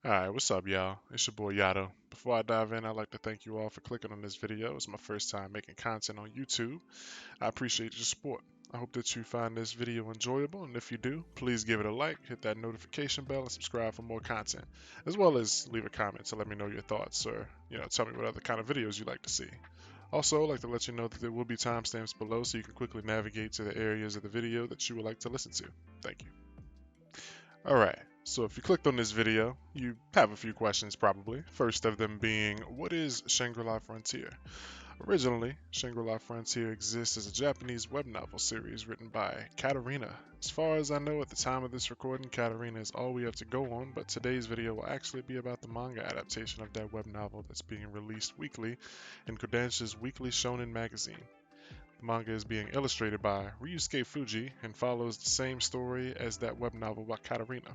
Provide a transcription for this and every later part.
Alright, what's up, y'all? It's your boy Yato. Before I dive in, I'd like to thank you all for clicking on this video. It's my first time making content on YouTube. I appreciate your support. I hope that you find this video enjoyable, and if you do, please give it a like, hit that notification bell, and subscribe for more content, as well as leave a comment to let me know your thoughts or, tell me what other kind of videos you'd like to see. Also, I'd like to let you know that there will be timestamps below so you can quickly navigate to the areas of the video that you would like to listen to. Thank you. Alright, so if you clicked on this video, you have a few questions probably. First of them being, what is Shangri-La Frontier? Originally, Shangri-La Frontier exists as a Japanese web novel series written by Katarina. As far as I know at the time of this recording, Katarina is all we have to go on, but today's video will actually be about the manga adaptation of that web novel that's being released weekly in Kodansha's weekly shonen magazine. The manga is being illustrated by Ryusuke Fuji and follows the same story as that web novel by Katarina.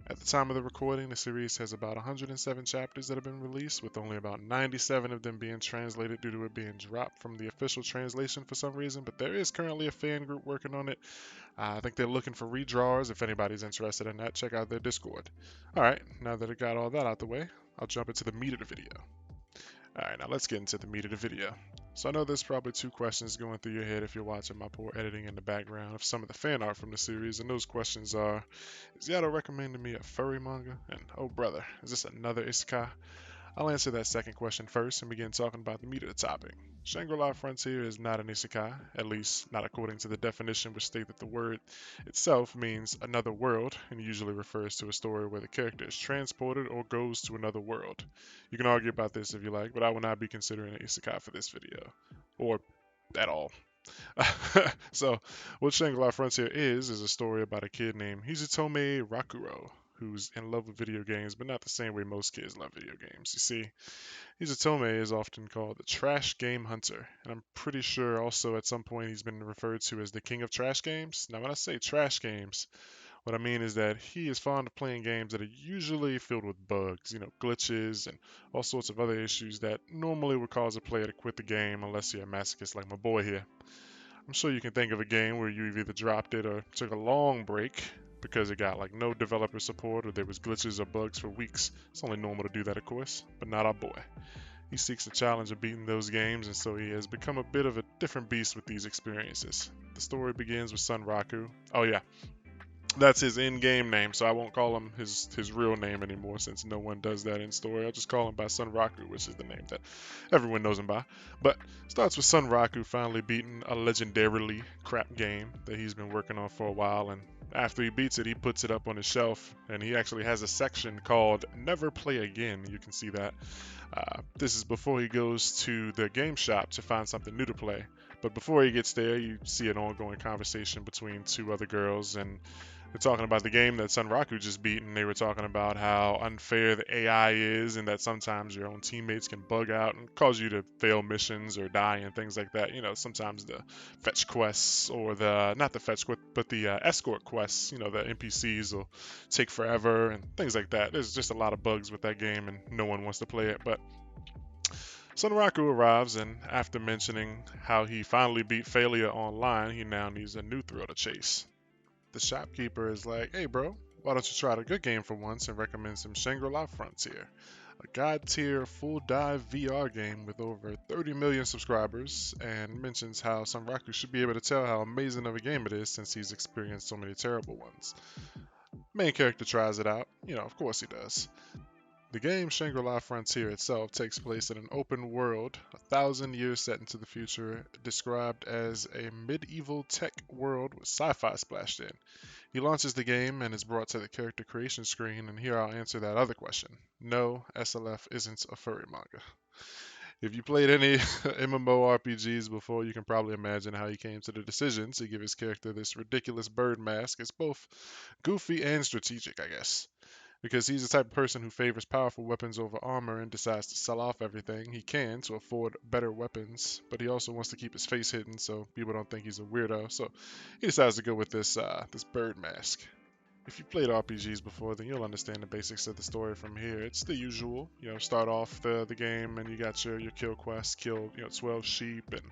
At the time of the recording, the series has about 107 chapters that have been released, with only about 97 of them being translated due to it being dropped from the official translation for some reason, but there is currently a fan group working on it. I think they're looking for redrawers. If anybody's interested in that, check out their Discord. Alright, now that I got all that out the way, I'll jump into the meat of the video. Alright, now let's get into the meat of the video. So I know there's probably two questions going through your head if you're watching my poor editing in the background of some of the fan art from the series, and those questions are, is Yato recommending me a furry manga? And oh brother, is this another isekai? I'll answer that second question first and begin talking about the meat of the topic. Shangri-La Frontier is not an isekai, at least not according to the definition, which state that the word itself means another world and usually refers to a story where the character is transported or goes to another world. You can argue about this if you like, but I will not be considering an isekai for this video, or at all. So, what Shangri-La Frontier is a story about a kid named Hizutome Rakuro, who's in love with video games, but not the same way most kids love video games. You see, Hizutome is often called the Trash Game Hunter, and I'm pretty sure also at some point he's been referred to as the King of Trash Games. Now, when I say trash games, what I mean is that he is fond of playing games that are usually filled with bugs, glitches, and all sorts of other issues that normally would cause a player to quit the game unless you're a masochist like my boy here. I'm sure you can think of a game where you've either dropped it or took a long break because it got like no developer support or there was glitches or bugs for weeks. It's only normal to do that, of course, but not our boy. He seeks the challenge of beating those games, and so he has become a bit of a different beast with these experiences. The story begins with Sunraku. Oh yeah, that's his in-game name, so I won't call him his real name anymore since no one does that in story. I'll just call him by Sunraku, which is the name that everyone knows him by. But starts with Sunraku finally beating a legendarily crap game that he's been working on for a while, and after he beats it, he puts it up on his shelf, and he actually has a section called Never Play Again. You can see that. This is before he goes to the game shop to find something new to play. But before he gets there, you see an ongoing conversation between two other girls, and they're talking about the game that Sunraku just beat, and they were talking about how unfair the AI is, and that sometimes your own teammates can bug out and cause you to fail missions or die and things like that. Sometimes the fetch quests or not the fetch quest, but the escort quests, the NPCs will take forever and things like that. There's just a lot of bugs with that game, and no one wants to play it. But Sunraku arrives, and after mentioning how he finally beat failure online, he now needs a new thrill to chase. The shopkeeper is like, hey bro, why don't you try the good game for once and recommend some Shangri-La Frontier, a god tier full dive VR game with over 30 million subscribers, and mentions how Sunraku should be able to tell how amazing of a game it is since he's experienced so many terrible ones. Main character tries it out, of course he does. The game Shangri-La Frontier itself takes place in an open world, 1,000 years set into the future, described as a medieval tech world with sci-fi splashed in. He launches the game and is brought to the character creation screen, and here I'll answer that other question. No, SLF isn't a furry manga. If you played any MMORPGs before, you can probably imagine how he came to the decision to give his character this ridiculous bird mask. It's both goofy and strategic, I guess, because he's the type of person who favors powerful weapons over armor and decides to sell off everything he can to afford better weapons, but he also wants to keep his face hidden so people don't think he's a weirdo, so he decides to go with this bird mask. If you've played RPGs before, then you'll understand the basics of the story from here. It's the usual, start off the game and you got your kill quest, kill 12 sheep and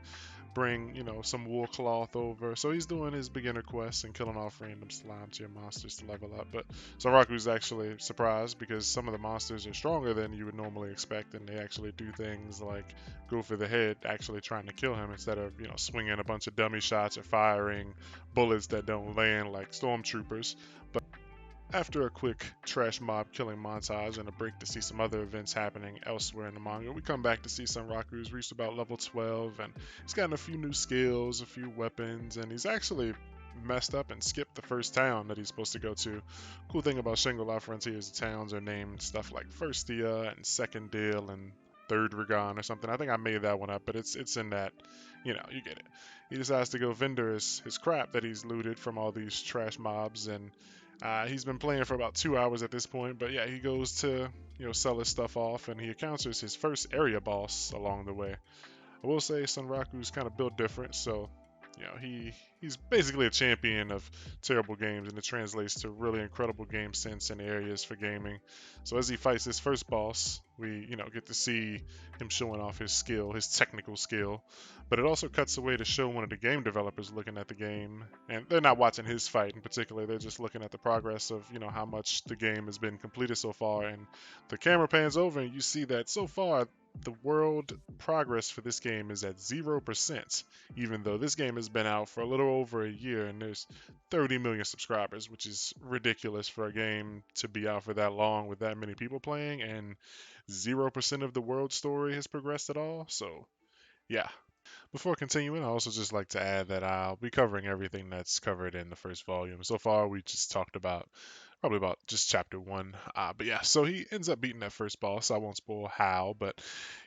bring, some wool cloth over. So he's doing his beginner quests and killing off random slime tier monsters to level up. But Sunraku's actually surprised because some of the monsters are stronger than you would normally expect, and they actually do things like go for the head, actually trying to kill him instead of, swinging a bunch of dummy shots or firing bullets that don't land like stormtroopers. After a quick trash mob killing montage and a break to see some other events happening elsewhere in the manga, we come back to see Sunraku's reached about level 12 and he's gotten a few new skills, a few weapons, and he's actually messed up and skipped the first town that he's supposed to go to. Cool thing about Shangri-La Frontier is the towns are named stuff like First Dia and Second Deal and Third Ragon or something. I think I made that one up, but it's in that, you get it. He decides to go vendor his crap that he's looted from all these trash mobs, and he's been playing for about 2 hours at this point, but yeah, he goes to sell his stuff off, and he encounters his first area boss along the way. I will say Sunraku's kind of built different, so he's basically a champion of terrible games, and it translates to really incredible game sense and areas for gaming. So as he fights his first boss, we get to see him showing off his skill, his technical skill. But it also cuts away to show one of the game developers looking at the game, and they're not watching his fight in particular. They're just looking at the progress of how much the game has been completed so far, and the camera pans over and you see that so far the world progress for this game is at 0%, even though this game has been out for a little over a year and there's 30 million subscribers, which is ridiculous for a game to be out for that long with that many people playing, and 0% of the world story has progressed at all. So, yeah. Before continuing, I also just like to add that I'll be covering everything that's covered in the first volume. So far, we just talked about probably about just chapter one. But yeah, so he ends up beating that first boss. I won't spoil how, but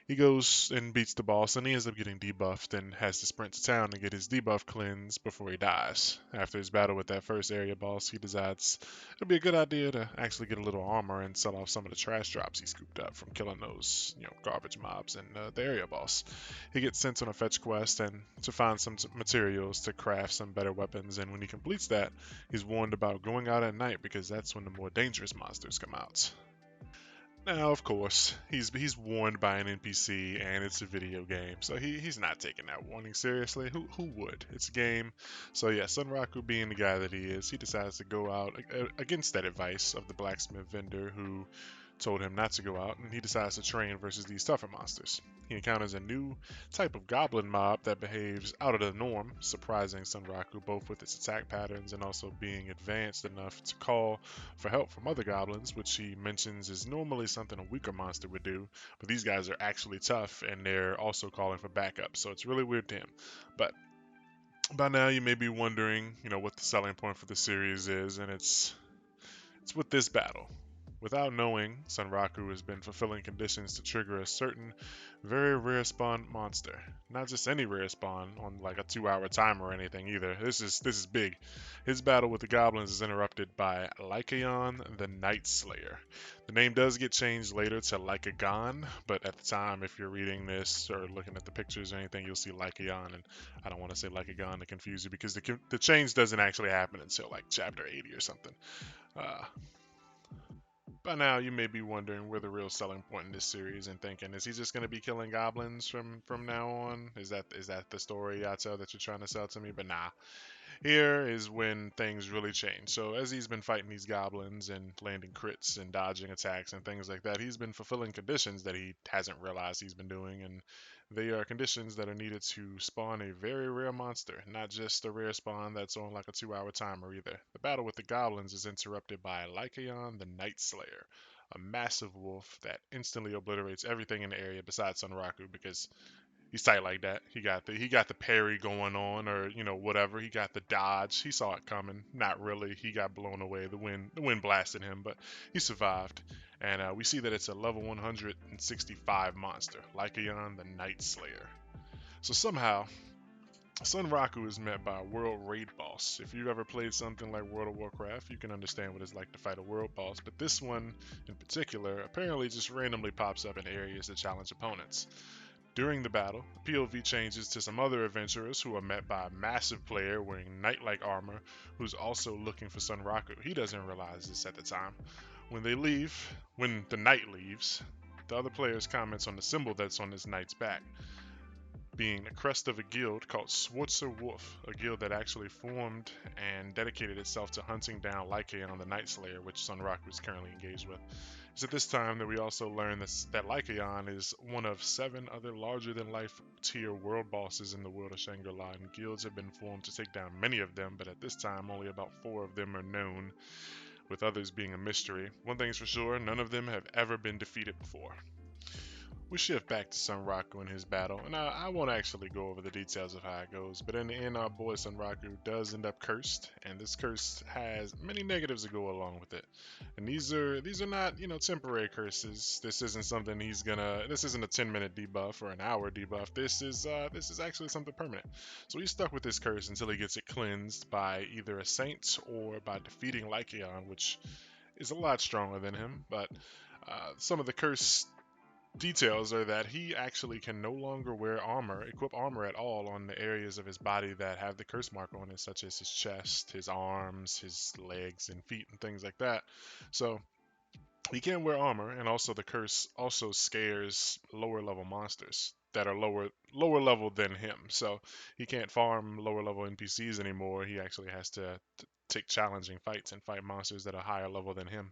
he goes and beats the boss, and he ends up getting debuffed and has to sprint to town to get his debuff cleansed before he dies. After his battle with that first area boss, he decides it'd be a good idea to actually get a little armor and sell off some of the trash drops he scooped up from killing those, garbage mobs and the area boss. He gets sent on a fetch quest and to find some materials to craft some better weapons, and when he completes that, he's warned about going out at night because that's when the more dangerous monsters come out. Now, of course, he's warned by an NPC, and it's a video game, so he's not taking that warning seriously. Who would? It's a game. So yeah, Sunraku, being the guy that he is, he decides to go out against that advice of the blacksmith vendor who told him not to go out, and he decides to train versus these tougher monsters. He encounters a new type of goblin mob that behaves out of the norm, surprising Sunraku both with its attack patterns and also being advanced enough to call for help from other goblins, which he mentions is normally something a weaker monster would do, but these guys are actually tough and they're also calling for backup, so it's really weird to him. But by now you may be wondering, what the selling point for the series is, and it's with this battle. Without knowing, Sunraku has been fulfilling conditions to trigger a certain very rare spawn monster. Not just any rare spawn on like a 2-hour timer or anything either. This is big. His battle with the goblins is interrupted by Lycaon the Night Slayer. The name does get changed later to Lycagon, but at the time, if you're reading this or looking at the pictures or anything, you'll see Lycaon, and I don't want to say Lycagon to confuse you because the change doesn't actually happen until like chapter 80 or something. Uh, by now, you may be wondering where the real selling point in this series and thinking, is he just going to be killing goblins from now on? Is that the story I tell that you're trying to sell to me? But nah, here is when things really change. So as he's been fighting these goblins and landing crits and dodging attacks and things like that, he's been fulfilling conditions that he hasn't realized he's been doing, and they are conditions that are needed to spawn a very rare monster, not just a rare spawn that's on like a 2-hour timer either. The battle with the goblins is interrupted by Lycaon the Night Slayer, a massive wolf that instantly obliterates everything in the area besides Sunraku because he's tight like that. He got the parry going on, or whatever. He got the dodge. He saw it coming. Not really. He got blown away. The wind blasted him, but he survived. And we see that it's a level 165 monster, Lycaon the Night Slayer. So somehow, Sunraku is met by a world raid boss. If you've ever played something like World of Warcraft, you can understand what it's like to fight a world boss. But this one, in particular, apparently just randomly pops up in areas that challenge opponents. During the battle, the POV changes to some other adventurers who are met by a massive player wearing knight-like armor who's also looking for Sunraku. He doesn't realize this at the time. When the knight leaves, the other players comments on the symbol that's on his knight's back. being the crest of a guild called Swartzer Wolf, a guild that actually formed and dedicated itself to hunting down Lycaon the Night Slayer, which Sunraku is currently engaged with. It's at this time that we also learn that Lycaon is one of 7 other larger than life tier world bosses in the world of Shangri-La, and guilds have been formed to take down many of them, but at this time only about 4 of them are known, with others being a mystery. One thing's for sure, none of them have ever been defeated before. We shift back to Sunraku and his battle, and I won't actually go over the details of how it goes, but in the end, our boy Sunraku does end up cursed, and this curse has many negatives that go along with it. And these are not temporary curses. This isn't something he's gonna. This isn't a 10-minute debuff or an hour debuff. This is actually something permanent. So he's stuck with this curse until he gets it cleansed by either a saint or by defeating Lycaon, which is a lot stronger than him, but. Some of the curse details are that he actually can no longer wear armor, equip armor at all on the areas of his body that have the curse mark on it, such as his chest, his arms, his legs, and feet, and things like that. So he can wear armor, and also the curse also scares lower level monsters that are lower level than him. So he can't farm lower level NPCs anymore. He actually has to take challenging fights and fight monsters that are higher level than him,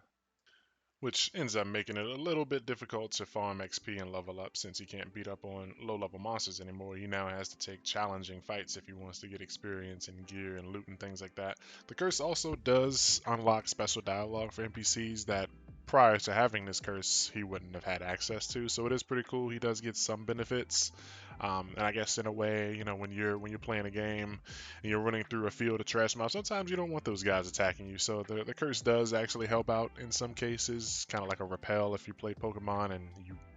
which ends up making it a little bit difficult to farm XP and level up since he can't beat up on low level monsters anymore. He now has to take challenging fights if he wants to get experience and gear and loot and things like that. The curse also does unlock special dialogue for NPCs that prior to having this curse he wouldn't have had access to, so it is pretty cool. He does get some benefits. And I guess in a way, when you're playing a game and you're running through a field of trash mobs, sometimes you don't want those guys attacking you. So the curse does actually help out in some cases, kind of like a repel if you play Pokemon and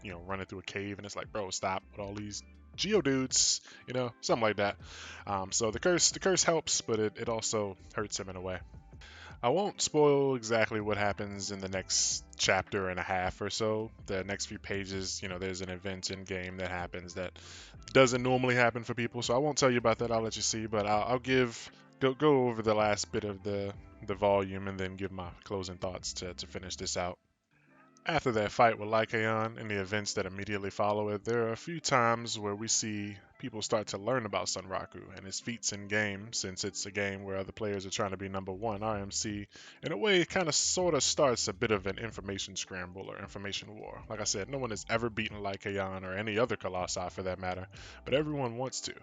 you run into a cave and it's like, bro, stop with all these Geodudes, something like that. So the curse helps, but it also hurts him in a way. I won't spoil exactly what happens in the next chapter and a half or so. The next few pages, there's an event in game that happens that doesn't normally happen for people, so I won't tell you about that. I'll let you see, but I'll go over the last bit of the volume and then give my closing thoughts to finish this out. After that fight with Lycaon and the events that immediately follow it, there are a few times where we see people start to learn about Sunraku and his feats in game, since it's a game where other players are trying to be number one. RMC, in a way, kind of sort of starts a bit of an information scramble or information war. Like I said, no one has ever beaten Lycaon or any other Colossi for that matter, but everyone wants to.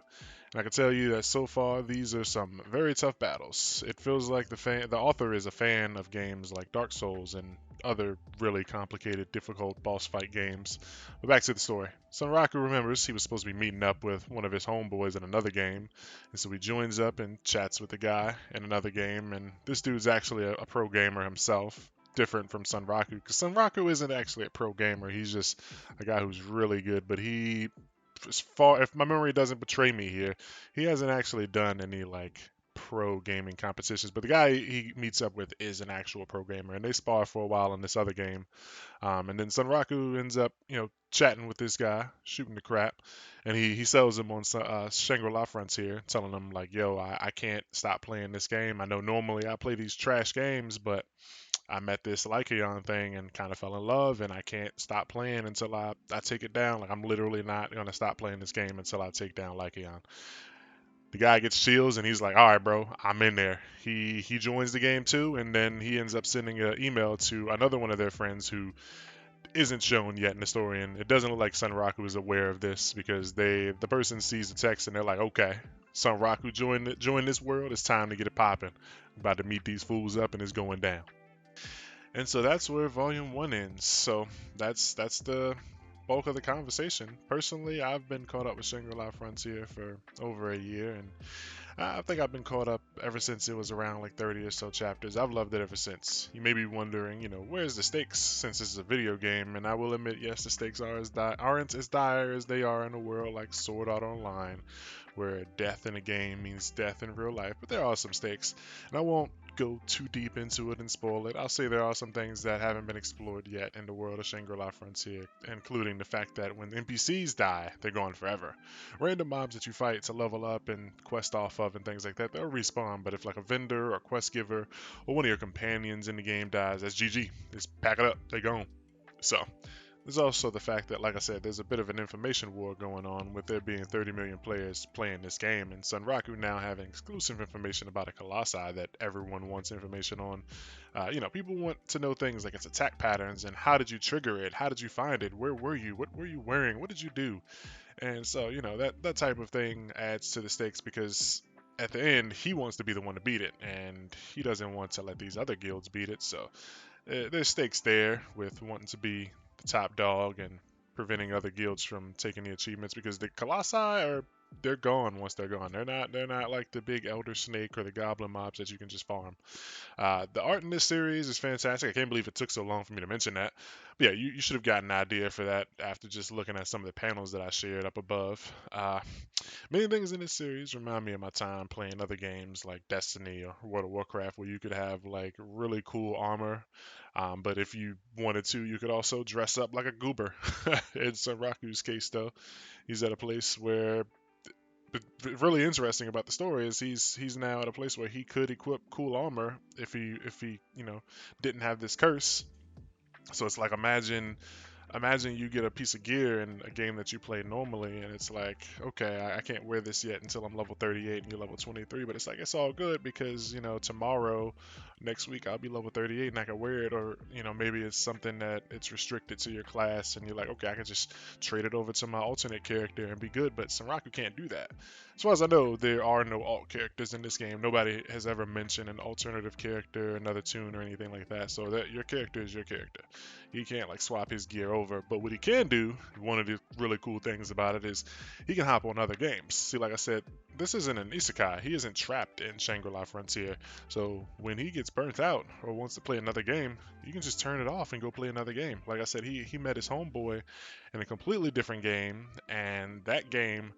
And I can tell you that so far, these are some very tough battles. It feels like the author is a fan of games like Dark Souls and other really complicated, difficult boss fight games. But back to the story. Sunraku remembers he was supposed to be meeting up with one of his homeboys in another game, and so he joins up and chats with the guy in another game, and this dude's actually a pro gamer himself. Different from Sunraku, because Sunraku isn't actually a pro gamer. He's just a guy who's really good, but as far if my memory doesn't betray me here, he hasn't actually done any like pro gaming competitions. But the guy he meets up with is an actual pro gamer, and they spar for a while in this other game. And then Sunraku ends up, chatting with this guy, shooting the crap, and he sells him on Shangri-La Frontier, telling him like, "Yo, I can't stop playing this game. I know normally I play these trash games, but I met this Lycaon thing and kind of fell in love, and I can't stop playing until I take it down. Like, I'm literally not going to stop playing this game until I take down Lycaon." The guy gets shields and he's like, "All right, bro, I'm in there." He joins the game too, and then he ends up sending an email to another one of their friends who isn't shown yet in the story, and it doesn't look like Sunraku is aware of this because the person sees the text and they're like, "Okay, Sunraku joined this world. It's time to get it popping. About to meet these fools up, and it's going down." And so that's where volume one ends. So that's the bulk of the conversation. Personally, I've been caught up with Shangri-La Frontier for over a year, and I think I've been caught up ever since it was around like 30 or so chapters. I've loved it ever since. You may be wondering, where's the stakes since this is a video game? And I will admit, yes, the stakes aren't as dire as they are in a world like Sword Art Online, where death in a game means death in real life. But there are some stakes, and I won't go too deep into it and spoil it. I'll say there are some things that haven't been explored yet in the world of Shangri-La Frontier, including the fact that when NPCs die, they're gone forever. Random mobs that you fight to level up and quest off of and things like that, they'll respawn. But if like a vendor or quest giver or one of your companions in the game dies, that's GG. Just pack it up, they're gone. So There's also the fact that, like I said, there's a bit of an information war going on with there being 30 million players playing this game, and Sunraku now having exclusive information about a colossi that everyone wants information on. People want to know things like its attack patterns and how did you trigger it, how did you find it, where were you, what were you wearing, what did you do, and so that type of thing adds to the stakes because at the end he wants to be the one to beat it, and he doesn't want to let these other guilds beat it. So there's stakes there with wanting to be the top dog and preventing other guilds from taking the achievements because the colossi are they're gone once they're gone. They're not like the big elder snake or the goblin mobs that you can just farm. The art in this series is fantastic. I can't believe it took so long for me to mention that. But yeah, you should have gotten an idea for that after just looking at some of the panels that I shared up above. Many things in this series remind me of my time playing other games like Destiny or World of Warcraft, where you could have like really cool armor. But if you wanted to, you could also dress up like a goober. In Sunraku's case, though, he's at a place where really interesting about the story is he's now at a place where he could equip cool armor if he didn't have this curse. So it's like imagine you get a piece of gear in a game that you play normally, and it's like, okay, I can't wear this yet until I'm level 38 and you're level 23. But it's like it's all good because tomorrow, next week I'll be level 38 and I can wear it, or maybe it's something that it's restricted to your class, and you're like, okay, I can just trade it over to my alternate character and be good. But Sunraku can't do that. As far as I know, there are no alt characters in this game. Nobody has ever mentioned an alternative character, another tune, or anything like that. So that your character is your character. He can't like swap his gear over. But what he can do, one of the really cool things about it is he can hop on other games. See, like I said, this isn't an isekai. He isn't trapped in Shangri-La Frontier. So when he gets burnt out or wants to play another game, you can just turn it off and go play another game. Like I said, he met his homeboy in a completely different game, and that game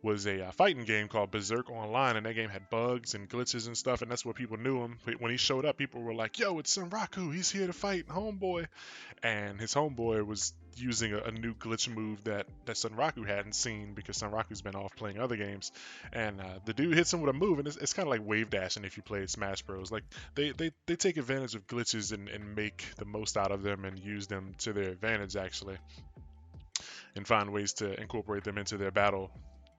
was a fighting game called Berserk Online, and that game had bugs and glitches and stuff, and that's where people knew him. When he showed up, people were like, "Yo, it's Sunraku. He's here to fight, homeboy." And his homeboy was using a new glitch move that Sunraku hadn't seen because Sunraku's been off playing other games. And the dude hits him with a move, and it's kind of like wave dashing if you played Smash Bros. Like they take advantage of glitches and make the most out of them and use them to their advantage actually, and find ways to incorporate them into their battle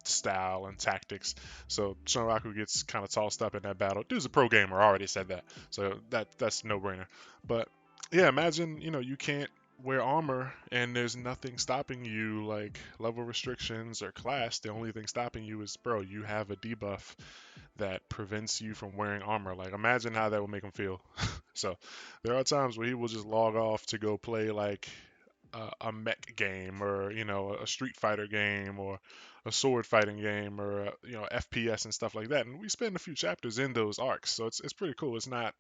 style and tactics. So Shunraku gets kind of tossed up in that battle. Dude's a pro gamer, I already said that. So that's no brainer. But yeah, imagine, you can't wear armor and there's nothing stopping you like level restrictions or class. The only thing stopping you is, bro, you have a debuff that prevents you from wearing armor. Like imagine how that would make him feel. So there are times where he will just log off to go play like a mech game, or a Street Fighter game, or a sword fighting game, or FPS and stuff like that. And we spend a few chapters in those arcs, so it's pretty cool. It's not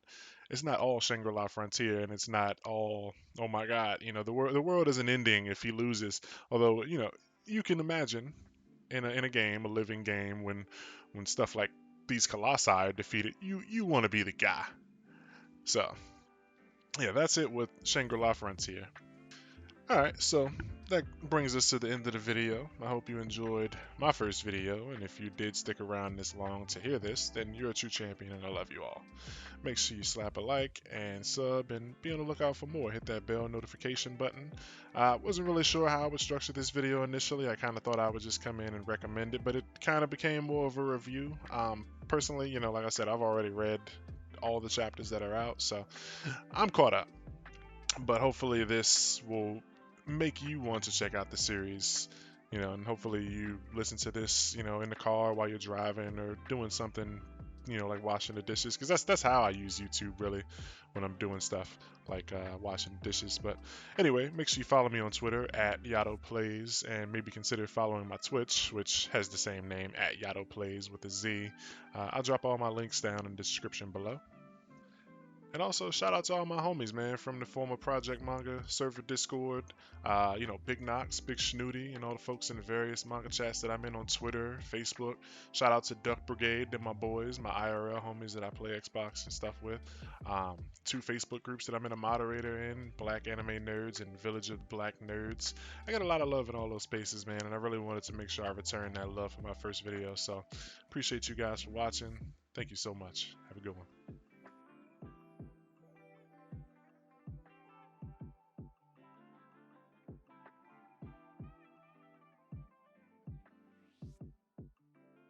all Shangri-La Frontier, and it's not all, oh my God, the world isn't ending if he loses. Although you can imagine in a game, a living game, when stuff like these colossi are defeated, you want to be the guy. So yeah, that's it with Shangri-La Frontier. Alright, so that brings us to the end of the video. I hope you enjoyed my first video, and if you did stick around this long to hear this, then you're a true champion and I love you all. Make sure you slap a like and sub and be on the lookout for more. Hit that bell notification button. I wasn't really sure how I would structure this video initially. I kind of thought I would just come in and recommend it, but it kind of became more of a review. Personally, like I said, I've already read all the chapters that are out, so I'm caught up. But hopefully this will make you want to check out the series, and hopefully you listen to this, in the car while you're driving or doing something, like washing the dishes, because that's how I use YouTube really when I'm doing stuff like washing dishes. But anyway, make sure you follow me on Twitter at Yato Plays, and maybe consider following my Twitch, which has the same name, at Yato Plays with a Z. I'll drop all my links down in the description below. And also, shout out to all my homies, man, from the former Project Manga server Discord. Big Knox, Big Snooty, and all the folks in the various manga chats that I'm in on Twitter, Facebook. Shout out to Duck Brigade, they're my boys, my IRL homies that I play Xbox and stuff with. Two Facebook groups that I'm in a moderator in, Black Anime Nerds and Village of Black Nerds. I got a lot of love in all those spaces, man, and I really wanted to make sure I return that love for my first video. So, appreciate you guys for watching. Thank you so much. Have a good one.